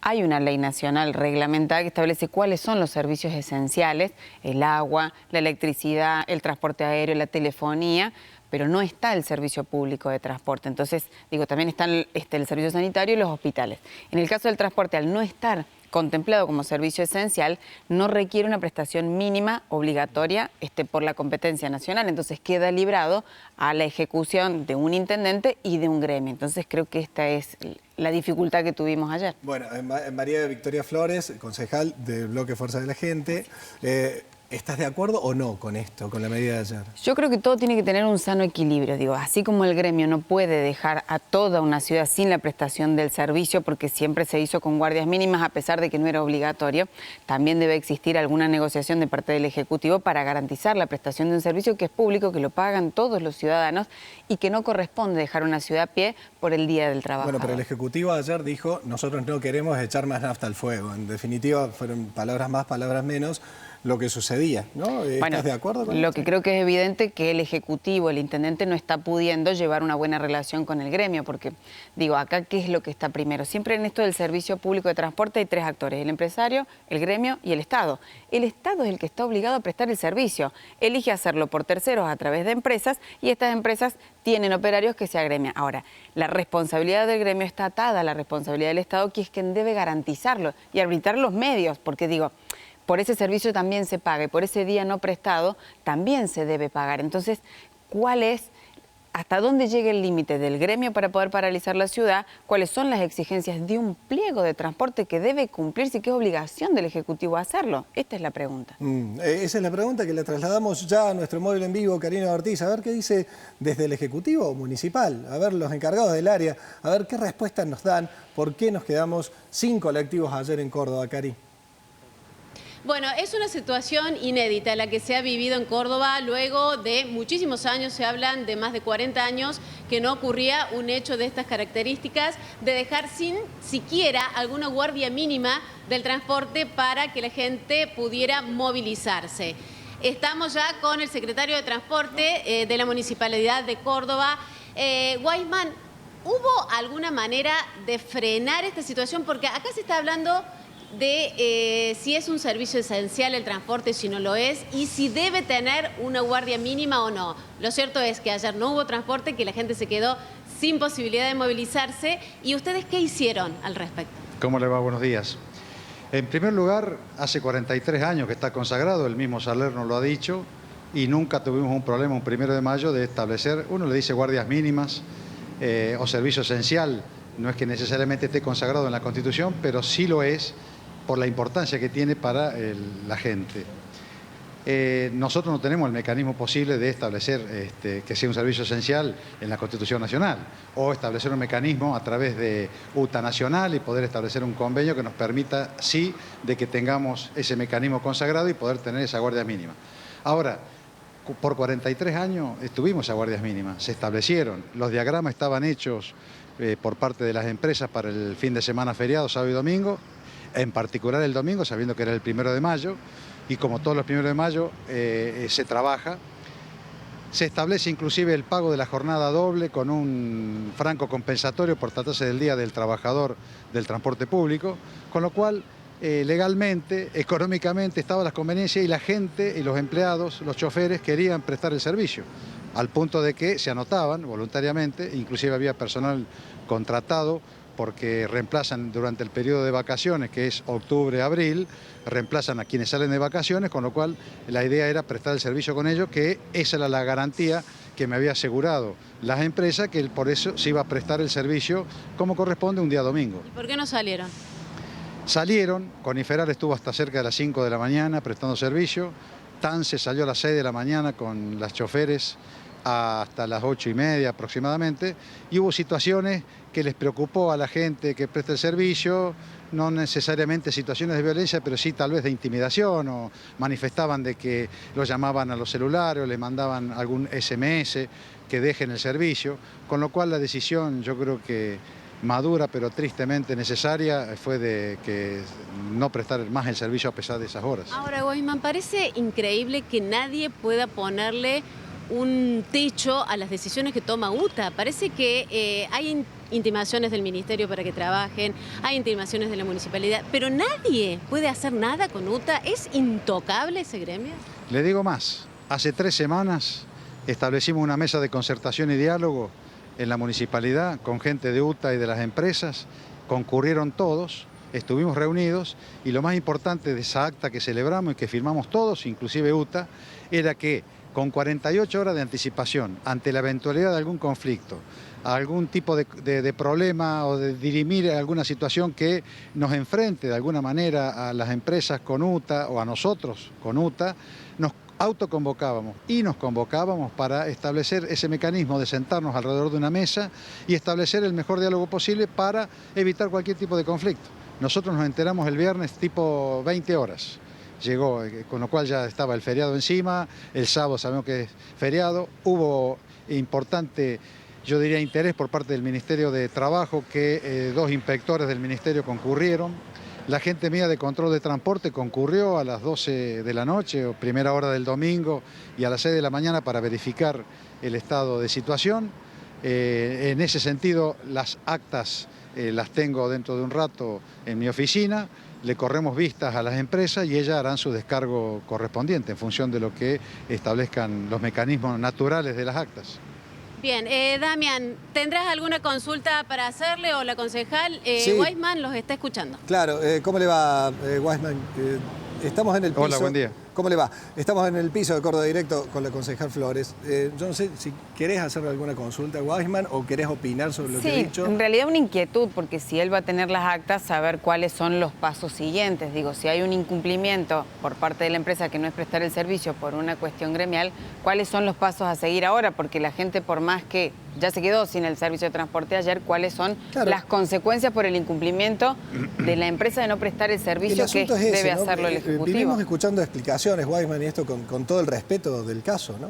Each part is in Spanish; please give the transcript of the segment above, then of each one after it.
hay una ley nacional reglamentada que establece cuáles son los servicios esenciales, el agua, la electricidad, el transporte aéreo, la telefonía, pero no está el servicio público de transporte. Entonces, digo, también están el servicio sanitario y los hospitales. En el caso del transporte, al no estar contemplado como servicio esencial, no requiere una prestación mínima obligatoria por la competencia nacional. Entonces queda librado a la ejecución de un intendente y de un gremio. Entonces creo que esta es la dificultad que tuvimos ayer. Bueno, María Victoria Flores, concejal del Bloque Fuerza de la Gente, ¿estás de acuerdo o no con esto, con la medida de ayer? Yo creo que todo tiene que tener un sano equilibrio. Digo, así como el gremio no puede dejar a toda una ciudad sin la prestación del servicio, porque siempre se hizo con guardias mínimas a pesar de que no era obligatorio, también debe existir alguna negociación de parte del Ejecutivo para garantizar la prestación de un servicio que es público, que lo pagan todos los ciudadanos y que no corresponde dejar una ciudad a pie por el Día del Trabajador. Bueno, pero el Ejecutivo ayer dijo, nosotros no queremos echar más nafta al fuego. En definitiva, fueron palabras más, palabras menos, lo que sucedía, ¿no? ¿Estás de acuerdo con lo esto? que creo que es evidente que el Ejecutivo, el Intendente, no está pudiendo llevar una buena relación con el gremio, porque, digo, acá, ¿qué es lo que está primero? Siempre en esto del servicio público de transporte hay tres actores, el empresario, el gremio y el Estado. El Estado es el que está obligado a prestar el servicio, elige hacerlo por terceros a través de empresas y estas empresas tienen operarios que se agremian. Ahora, la responsabilidad del gremio está atada a la responsabilidad del Estado, que es quien debe garantizarlo y arbitrar los medios, porque digo, por ese servicio también se paga y por ese día no prestado también se debe pagar. Entonces, ¿cuál es, hasta dónde llega el límite del gremio para poder paralizar la ciudad? ¿Cuáles son las exigencias de un pliego de transporte que debe cumplirse y que es obligación del Ejecutivo hacerlo? Esta es la pregunta. Esa es la pregunta que le trasladamos ya a nuestro móvil en vivo, Karina Ortiz, a ver qué dice desde el Ejecutivo Municipal, a ver los encargados del área, a ver qué respuestas nos dan, por qué nos quedamos sin colectivos ayer en Córdoba, Cari. Bueno, es una situación inédita la que se ha vivido en Córdoba luego de muchísimos años, se hablan de más de 40 años, que no ocurría un hecho de estas características, de dejar sin siquiera alguna guardia mínima del transporte para que la gente pudiera movilizarse. Estamos ya con el secretario de Transporte de la Municipalidad de Córdoba. Weisman, ¿hubo alguna manera de frenar esta situación? Porque acá se está hablando de si es un servicio esencial el transporte, si no lo es, y si debe tener una guardia mínima o no. Lo cierto es que ayer no hubo transporte, que la gente se quedó sin posibilidad de movilizarse. ¿Y ustedes qué hicieron al respecto? ¿Cómo le va? Buenos días. En primer lugar, hace 43 años que está consagrado, el mismo Salerno lo ha dicho, y nunca tuvimos un problema un 1 de mayo de establecer, uno le dice guardias mínimas o servicio esencial. No es que necesariamente esté consagrado en la Constitución, pero sí lo es por la importancia que tiene para la gente. Nosotros no tenemos el mecanismo posible de establecer que sea un servicio esencial en la Constitución Nacional, o establecer un mecanismo a través de UTA Nacional y poder establecer un convenio que nos permita, sí, de que tengamos ese mecanismo consagrado y poder tener esa guardia mínima. Ahora, por 43 años estuvimos a guardias mínimas, se establecieron, los diagramas estaban hechos por parte de las empresas para el fin de semana feriado, sábado y domingo, en particular el domingo, sabiendo que era el 1 de mayo, y como todos los 1 de mayo se trabaja. Se establece inclusive el pago de la jornada doble con un franco compensatorio por tratarse del Día del Trabajador del Transporte Público, con lo cual legalmente, económicamente estaban las conveniencias y la gente y los empleados, los choferes querían prestar el servicio, al punto de que se anotaban voluntariamente, inclusive había personal contratado porque reemplazan durante el periodo de vacaciones, que es octubre, abril, reemplazan a quienes salen de vacaciones, con lo cual la idea era prestar el servicio con ellos, que esa era la garantía que me había asegurado las empresas, que por eso se iba a prestar el servicio como corresponde un día domingo. ¿Y por qué no salieron? Salieron, Coniferal estuvo hasta cerca de las 5 de la mañana prestando servicio, TANSE salió a las 6 de la mañana con las choferes hasta las 8:30 aproximadamente, y hubo situaciones que les preocupó a la gente que presta el servicio, no necesariamente situaciones de violencia, pero sí tal vez de intimidación, o manifestaban de que los llamaban a los celulares o les mandaban algún SMS que dejen el servicio, con lo cual la decisión, yo creo que madura pero tristemente necesaria, fue de que no prestar más el servicio a pesar de esas horas. Ahora, Weisman, parece increíble que nadie pueda ponerle un techo a las decisiones que toma UTA. Parece que hay intimaciones del ministerio para que trabajen, hay intimaciones de la municipalidad, pero nadie puede hacer nada con UTA. ¿Es intocable ese gremio? Le digo más, hace 3 semanas establecimos una mesa de concertación y diálogo en la municipalidad con gente de UTA y de las empresas, concurrieron todos, estuvimos reunidos y lo más importante de esa acta que celebramos y que firmamos todos, inclusive UTA, era que con 48 horas de anticipación ante la eventualidad de algún conflicto, algún tipo de problema o de dirimir alguna situación que nos enfrente de alguna manera a las empresas con UTA o a nosotros con UTA, nos autoconvocábamos y nos convocábamos para establecer ese mecanismo de sentarnos alrededor de una mesa y establecer el mejor diálogo posible para evitar cualquier tipo de conflicto. Nosotros nos enteramos el viernes tipo 20 horas. Llegó, con lo cual ya estaba el feriado encima, el sábado sabemos que es feriado, hubo importante, yo diría, interés por parte del Ministerio de Trabajo, que 2 inspectores del Ministerio concurrieron, la gente mía de control de transporte concurrió a las 12 de la noche o primera hora del domingo y a las 6 de la mañana para verificar el estado de situación. En ese sentido, las actas las tengo dentro de un rato en mi oficina. Le corremos vistas a las empresas y ellas harán su descargo correspondiente en función de lo que establezcan los mecanismos naturales de las actas. Bien, Damián, ¿tendrás alguna consulta para hacerle o la concejal? Sí. Weisman los está escuchando. Claro, ¿cómo le va, Weisman? Estamos en el piso. Hola, buen día. ¿Cómo le va? Estamos en el piso de Córdoba Directo con la concejal Flores. Yo no sé si querés hacerle alguna consulta a Weisman o querés opinar sobre lo que he dicho. Sí, en realidad una inquietud, porque si él va a tener las actas, saber cuáles son los pasos siguientes. Digo, si hay un incumplimiento por parte de la empresa que no es prestar el servicio por una cuestión gremial, ¿cuáles son los pasos a seguir ahora? Porque la gente, por más que ya se quedó sin el servicio de transporte ayer, ¿cuáles son las consecuencias por el incumplimiento de la empresa de no prestar el servicio que debe hacerlo el Ejecutivo? Vivimos escuchando explicaciones, Weisman, y esto con todo el respeto del caso, ¿no?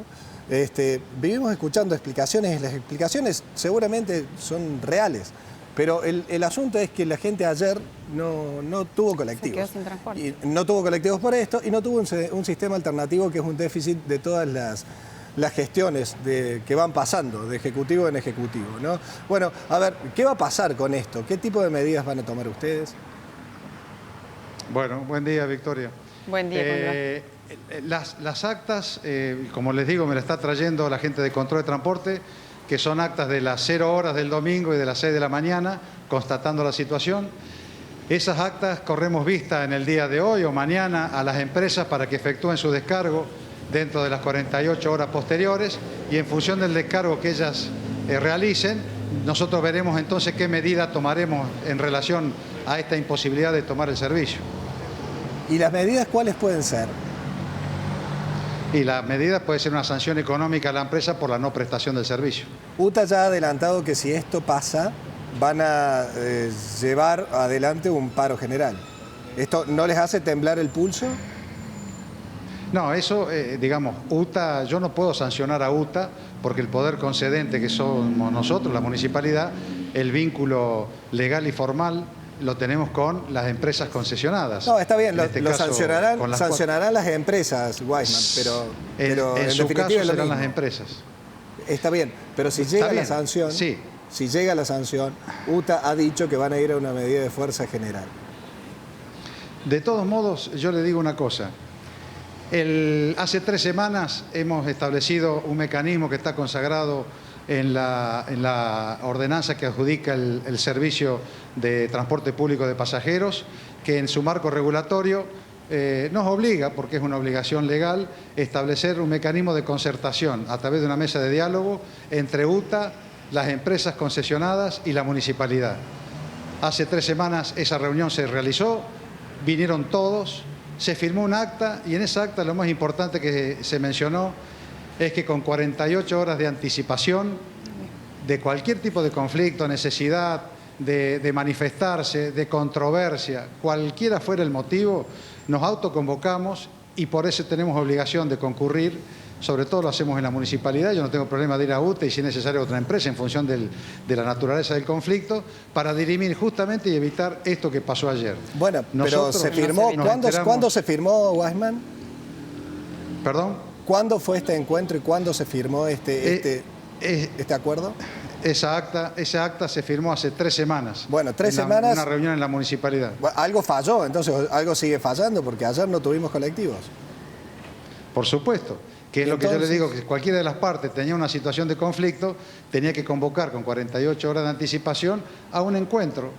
Vivimos escuchando explicaciones y las explicaciones seguramente son reales, pero el asunto es que la gente ayer no tuvo colectivos. Se quedó sin transporte. Y no tuvo colectivos por esto y no tuvo un sistema alternativo que es un déficit de todas las gestiones que van pasando de ejecutivo en ejecutivo, ¿no? Bueno, a ver, ¿qué va a pasar con esto? ¿Qué tipo de medidas van a tomar ustedes? Bueno, buen día, Victoria. Buen día, las actas, como les digo, me las está trayendo la gente de control de transporte, que son actas de las 0 horas del domingo y de las 6 de la mañana, constatando la situación. Esas actas corremos vista en el día de hoy o mañana a las empresas para que efectúen su descargo dentro de las 48 horas posteriores y en función del descargo que ellas realicen, nosotros veremos entonces qué medida tomaremos en relación a esta imposibilidad de tomar el servicio. ¿Y las medidas cuáles pueden ser? Y la medida puede ser una sanción económica a la empresa por la no prestación del servicio. UTA ya ha adelantado que si esto pasa, van a llevar adelante un paro general. ¿Esto no les hace temblar el pulso? No, eso, digamos, UTA, yo no puedo sancionar a UTA porque el poder concedente que somos nosotros, la municipalidad, el vínculo legal y formal lo tenemos con las empresas concesionadas. No, está bien, este lo caso, sancionarán las empresas, Weisman, pero en su definitiva caso es lo serán mismo. las empresas. Está bien, pero si llega la sanción, si llega la sanción, UTA ha dicho que van a ir a una medida de fuerza general. De todos modos, yo le digo una cosa. Hace 3 semanas hemos establecido un mecanismo que está consagrado en la ordenanza que adjudica el servicio de transporte público de pasajeros, que en su marco regulatorio nos obliga, porque es una obligación legal, establecer un mecanismo de concertación a través de una mesa de diálogo entre UTA, las empresas concesionadas y la municipalidad. Hace 3 semanas esa reunión se realizó, vinieron todos, se firmó un acta y en esa acta lo más importante que se mencionó es que con 48 horas de anticipación de cualquier tipo de conflicto, necesidad de manifestarse, de controversia, cualquiera fuera el motivo, nos autoconvocamos y por eso tenemos obligación de concurrir, sobre todo lo hacemos en la municipalidad, yo no tengo problema de ir a UTA y si es necesario otra empresa en función de la naturaleza del conflicto, para dirimir justamente y evitar esto que pasó ayer. Bueno, pero se firmó, ¿cuándo se firmó, Weisman? ¿Perdón? ¿Cuándo fue este encuentro y cuándo se firmó este acuerdo? Esa acta se firmó hace 3 semanas. Bueno, 3 semanas. Una reunión en la municipalidad. Algo falló, entonces algo sigue fallando porque ayer no tuvimos colectivos. Por supuesto. Que es lo que yo le digo, que cualquiera de las partes tenía una situación de conflicto, tenía que convocar con 48 horas de anticipación a un encuentro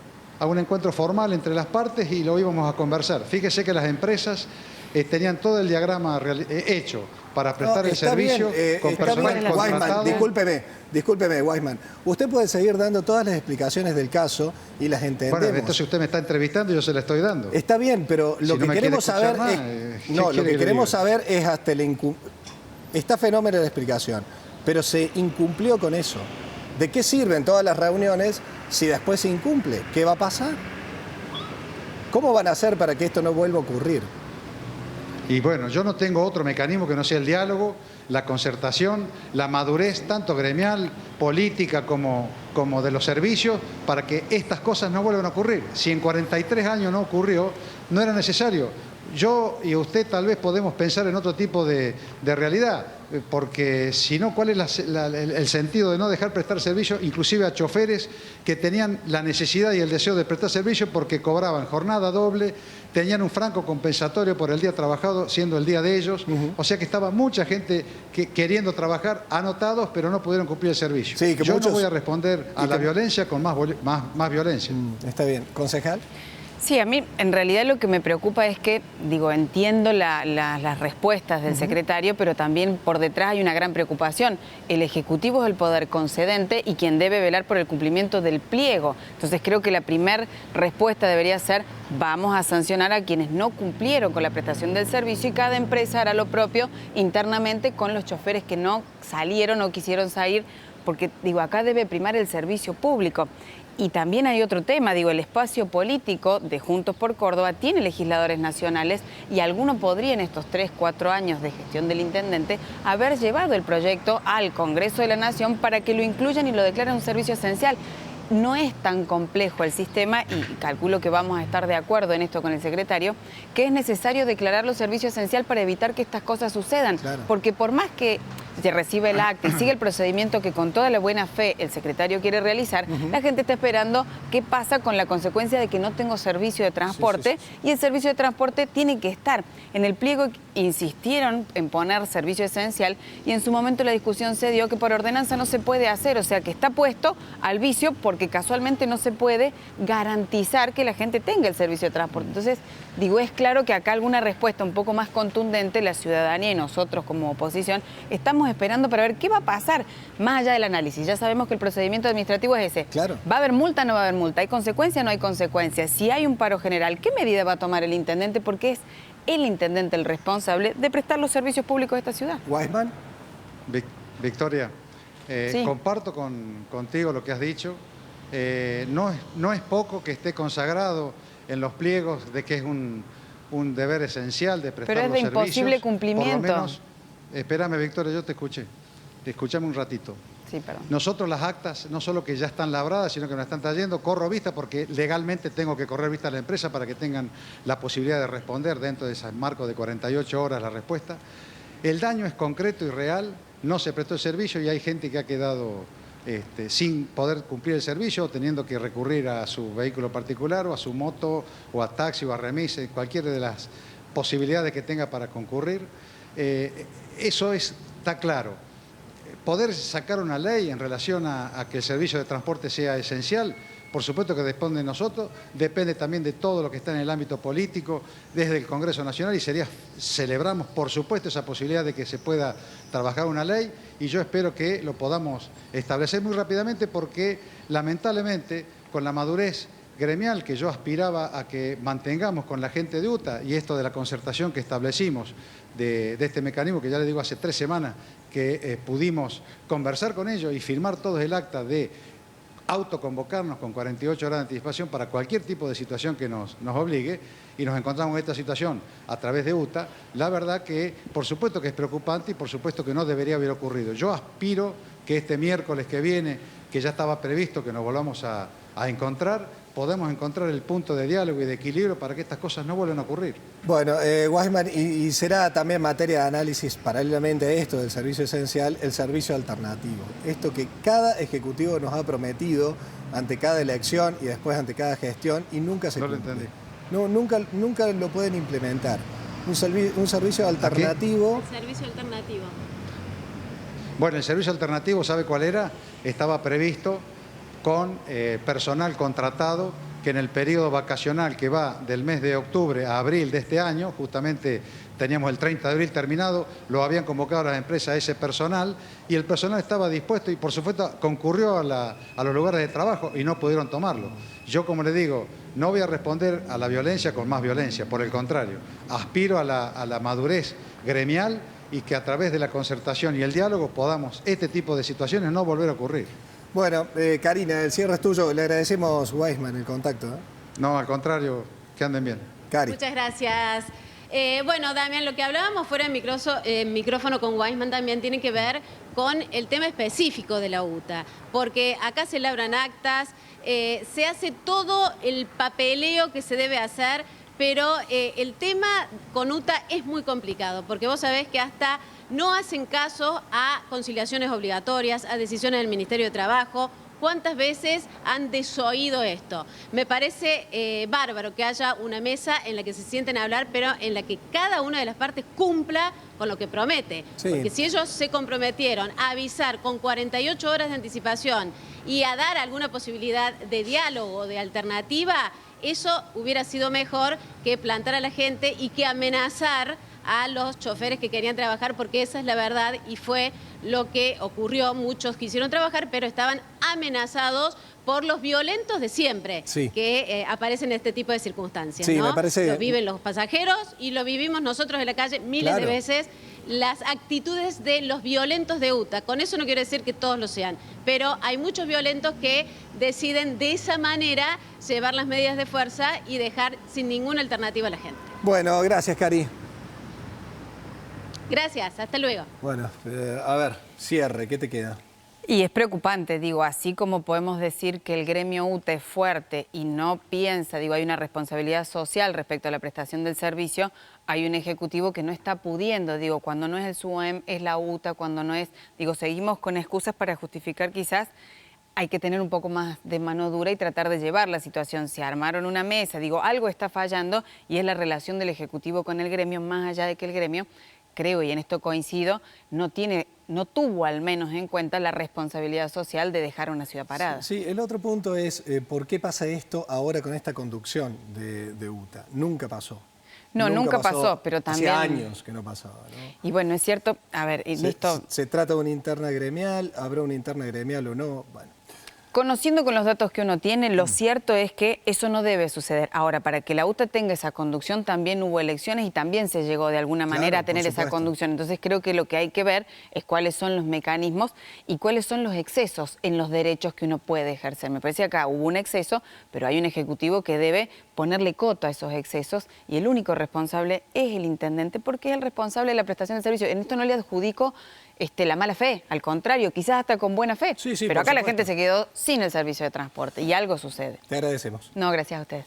formal entre las partes y lo íbamos a conversar. Fíjese que las empresas tenían todo el diagrama hecho para prestar el servicio con personal contratado. Discúlpeme, Weisman. Usted puede seguir dando todas las explicaciones del caso y las entendemos. Bueno, entonces usted me está entrevistando y yo se la estoy dando. Está bien, pero lo que queremos saber es hasta el está fenómeno de explicación, pero se incumplió con eso. ¿De qué sirven todas las reuniones si después se incumple? ¿Qué va a pasar? ¿Cómo van a hacer para que esto no vuelva a ocurrir? Y bueno, yo no tengo otro mecanismo que no sea el diálogo, la concertación, la madurez, tanto gremial, política como de los servicios, para que estas cosas no vuelvan a ocurrir. Si en 43 años no ocurrió, no era necesario. Yo y usted tal vez podemos pensar en otro tipo de realidad, porque si no, ¿cuál es el sentido de no dejar prestar servicio, inclusive a choferes que tenían la necesidad y el deseo de prestar servicio porque cobraban jornada doble, tenían un franco compensatorio por el día trabajado, siendo el día de ellos? O sea que estaba mucha gente queriendo trabajar, anotados, pero no pudieron cumplir el servicio. Sí, que yo no voy a responder a la violencia con más violencia. Está bien. ¿Concejal? Sí, a mí en realidad lo que me preocupa es que, entiendo las respuestas del secretario, pero también por detrás hay una gran preocupación. El Ejecutivo es el poder concedente y quien debe velar por el cumplimiento del pliego. Entonces creo que la primera respuesta debería ser: vamos a sancionar a quienes no cumplieron con la prestación del servicio, y cada empresa hará lo propio internamente con los choferes que no salieron o quisieron salir, porque acá debe primar el servicio público. Y también hay otro tema, el espacio político de Juntos por Córdoba tiene legisladores nacionales y alguno podría en estos 3, 4 años de gestión del intendente haber llevado el proyecto al Congreso de la Nación para que lo incluyan y lo declaren un servicio esencial. No es tan complejo el sistema, y calculo que vamos a estar de acuerdo en esto con el secretario, que es necesario declararlo servicio esencial para evitar que estas cosas sucedan. Claro. Porque por más que se recibe el acta y sigue el procedimiento que con toda la buena fe el secretario quiere realizar, la gente está esperando qué pasa con la consecuencia de que no tengo servicio de transporte, y el servicio de transporte tiene que estar. En el pliego insistieron en poner servicio esencial y en su momento la discusión se dio que por ordenanza no se puede hacer, o sea que está puesto al vicio porque casualmente no se puede garantizar que la gente tenga el servicio de transporte. Entonces, es claro que acá alguna respuesta un poco más contundente, la ciudadanía y nosotros como oposición estamos esperando para ver qué va a pasar más allá del análisis. Ya sabemos que el procedimiento administrativo es ese. Claro. ¿Va a haber multa o no va a haber multa? ¿Hay consecuencia o no hay consecuencia? Si hay un paro general, ¿qué medida va a tomar el intendente? Porque es el intendente el responsable de prestar los servicios públicos de esta ciudad. Weisman. Victoria, Sí. comparto contigo lo que has dicho. No es poco que esté consagrado en los pliegos de que es un deber esencial de prestar los servicios. Pero es de imposible cumplimiento. Por lo menos, espérame, Victoria, yo te escuché. Escuchame un ratito. Sí, perdón. Nosotros las actas, no solo que ya están labradas, sino que nos están trayendo, corro vista porque legalmente tengo que correr vista a la empresa para que tengan la posibilidad de responder dentro de ese marco de 48 horas la respuesta. El daño es concreto y real, no se prestó el servicio y hay gente que ha quedado sin poder cumplir el servicio, teniendo que recurrir a su vehículo particular o a su moto o a taxi o a remise, cualquiera de las posibilidades que tenga para concurrir. Eso está claro. Poder sacar una ley en relación a que el servicio de transporte sea esencial, por supuesto que depende de nosotros, depende también de todo lo que está en el ámbito político, desde el Congreso Nacional, y celebramos por supuesto esa posibilidad de que se pueda trabajar una ley, y yo espero que lo podamos establecer muy rápidamente porque lamentablemente con la madurez gremial que yo aspiraba a que mantengamos con la gente de UTA y esto de la concertación que establecimos de este mecanismo que ya le digo hace 3 semanas que pudimos conversar con ellos y firmar todos el acta de autoconvocarnos con 48 horas de anticipación para cualquier tipo de situación que nos obligue, y nos encontramos en esta situación a través de UTA, la verdad que por supuesto que es preocupante y por supuesto que no debería haber ocurrido. Yo aspiro que este miércoles que viene, que ya estaba previsto que nos volvamos a encontrar, podemos encontrar el punto de diálogo y de equilibrio para que estas cosas no vuelvan a ocurrir. Bueno, Weisman, y será también materia de análisis paralelamente a esto del servicio esencial, el servicio alternativo. Esto que cada ejecutivo nos ha prometido ante cada elección y después ante cada gestión y nunca se cumple. No lo entendí. No, nunca lo pueden implementar. Un servicio alternativo. El servicio alternativo. Bueno, el servicio alternativo, ¿sabe cuál era? Estaba previsto con personal contratado que en el periodo vacacional que va del mes de octubre a abril de este año, justamente teníamos el 30 de abril terminado, lo habían convocado a las empresas a ese personal y el personal estaba dispuesto y por supuesto concurrió a los lugares de trabajo y no pudieron tomarlo. Yo, como le digo, no voy a responder a la violencia con más violencia, por el contrario, aspiro a la madurez gremial y que a través de la concertación y el diálogo podamos este tipo de situaciones no volver a ocurrir. Bueno, Karina, el cierre es tuyo. Le agradecemos, Weisman, el contacto. No, al contrario, que anden bien. Cari. Muchas gracias. Bueno, Damián, lo que hablábamos fuera de micrófono con Weisman también tiene que ver con el tema específico de la UTA, porque acá se labran actas, se hace todo el papeleo que se debe hacer, pero el tema con UTA es muy complicado, porque vos sabés que hasta no hacen caso a conciliaciones obligatorias, a decisiones del Ministerio de Trabajo. ¿Cuántas veces han desoído esto? Me parece bárbaro que haya una mesa en la que se sienten a hablar, pero en la que cada una de las partes cumpla con lo que promete. Sí. Porque si ellos se comprometieron a avisar con 48 horas de anticipación y a dar alguna posibilidad de diálogo o de alternativa, eso hubiera sido mejor que plantar a la gente y que amenazar a los choferes que querían trabajar, porque esa es la verdad y fue lo que ocurrió. Muchos quisieron trabajar, pero estaban amenazados por los violentos de siempre, sí, que aparecen en este tipo de circunstancias. Sí, ¿no? me parece... Lo viven los pasajeros y lo vivimos nosotros en la calle miles Claro. de veces, las actitudes de los violentos de UTA. Con eso no quiero decir que todos lo sean, pero hay muchos violentos que deciden de esa manera llevar las medidas de fuerza y dejar sin ninguna alternativa a la gente. Bueno, gracias, Cari. Gracias, hasta luego. Bueno, a ver, cierre, ¿qué te queda? Y es preocupante, digo, así como podemos decir que el gremio UTA es fuerte y no piensa, digo, hay una responsabilidad social respecto a la prestación del servicio, hay un ejecutivo que no está pudiendo, digo, cuando no es el SUEM, es la UTA, cuando no es, digo, seguimos con excusas para justificar quizás. Hay que tener un poco más de mano dura y tratar de llevar la situación. Se armaron una mesa, digo, algo está fallando y es la relación del Ejecutivo con el gremio, más allá de que el gremio, creo, y en esto coincido, no tuvo al menos en cuenta la responsabilidad social de dejar una ciudad parada. Sí, el otro punto es, ¿por qué pasa esto ahora con esta conducción de UTA? Nunca pasó. No, nunca pasó, pero también... Hace años que no pasaba, ¿no? Y bueno, es cierto, a ver, y listo... Se trata de una interna gremial, ¿habrá una interna gremial o no? Bueno. Conociendo con los datos que uno tiene, lo cierto es que eso no debe suceder. Ahora, para que la UTA tenga esa conducción, también hubo elecciones y también se llegó de alguna manera a tener esa conducción. Entonces creo que lo que hay que ver es cuáles son los mecanismos y cuáles son los excesos en los derechos que uno puede ejercer. Me parece que acá hubo un exceso, pero hay un ejecutivo que debe ponerle coto a esos excesos y el único responsable es el intendente, porque es el responsable de la prestación del servicio. En esto no le adjudico la mala fe, al contrario, quizás hasta con buena fe. Sí, pero acá por la gente supuesto. se quedó sin el servicio de transporte y algo sucede. Te agradecemos. No, gracias a ustedes.